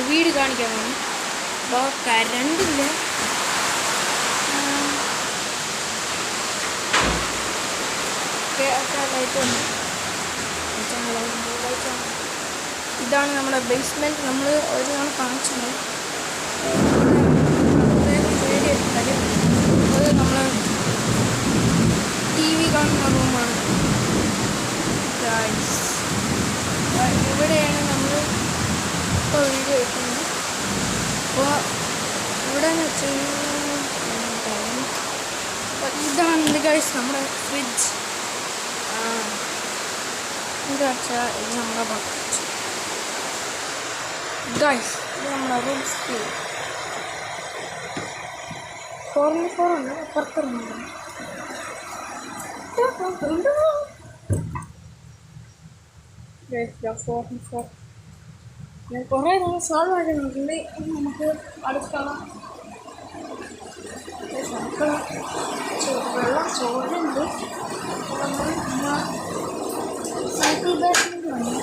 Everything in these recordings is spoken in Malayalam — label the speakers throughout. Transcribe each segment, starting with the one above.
Speaker 1: വീട് കാണിക്കാൻ വേണം. അപ്പോൾ കരണ്ടില്ല. ലൈറ്റ് വന്നു. ഇതാണ് നമ്മുടെ ബേസ്മെൻറ്റ്. നമ്മൾ ഒരു തവണ കാണിച്ചത്. അത് നമ്മൾ TV കാണുന്ന റൂമാണ്. ഇവിടെയാണ് നമ്മൾ ഇപ്പോൾ വീഡിയോ എടുക്കുന്നത്. അപ്പോൾ ഇവിടെ എന്ന് വെച്ച് ഇതാണ് ഗൈസ് നമ്മുടെ ഫ്രിഡ്ജ്. എന്താ വെച്ചാൽ ഇത് നമ്മുടെ ബക്കറ്റ്. ഗൈസ് ഇത് നമ്മുടെ റൂം സ്പീഡ് 4x4 ഉണ്ട്. അപ്പുറത്തുണ്ട് 4x4. ഞാൻ കുറേ നമ്മൾ സോൾവ് ആക്കി നോക്കിയിട്ട് നമുക്ക് അടുക്കള വെള്ളം ചോറുണ്ട്. സൈക്കിൾ ബാറ്റിംഗ് വന്നു.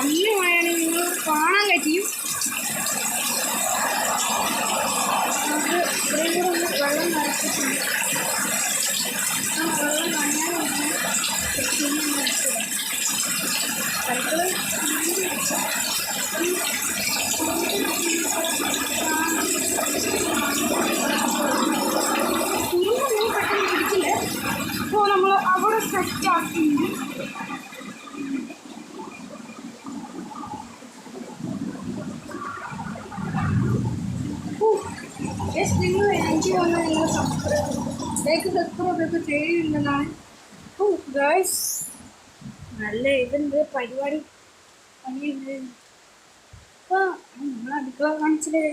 Speaker 1: നല്ല മഴയാണ്. നിങ്ങൾ കാണാൻ കഴിയും. നമുക്ക് ഇത്രയും കൂടെ വെള്ളം നിറച്ചിട്ടുണ്ട്. വെള്ളം നനയാൻ സൈക്കിള് പെട്ടെന്ന് പിടിക്കില്ല. അപ്പോൾ നമ്മൾ അവിടെ സെറ്റാക്കിണ്ട്. നിങ്ങൾ എനിക്ക് വന്നാൽ നിങ്ങൾ സബ്സ്ക്രൈബ് ചെയ്യുന്നുണ്ടെന്നാണ്. ഓ ഗൈസ് നല്ല ഇതുണ്ട്, പരിപാടി പണിയുണ്ട്. അപ്പോൾ നമ്മൾ അടുക്കള കാണിച്ചില്ലേ.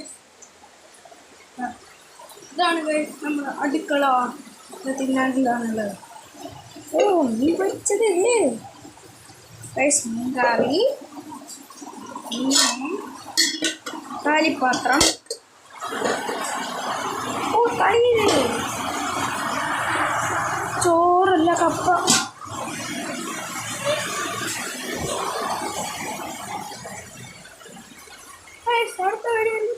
Speaker 1: ഇതാണ് ഗൈസ് നമ്മുടെ അടുക്കള. തിന്നാണ്ടിലാണുള്ളത്. ഓ നീ പഠിച്ചത് ഗൈസ്. മീൻകറി, കാലിപ്പാത്രം, തൈര്, ചോറല്ല കപ്പ. അടുത്ത വീഡിയോ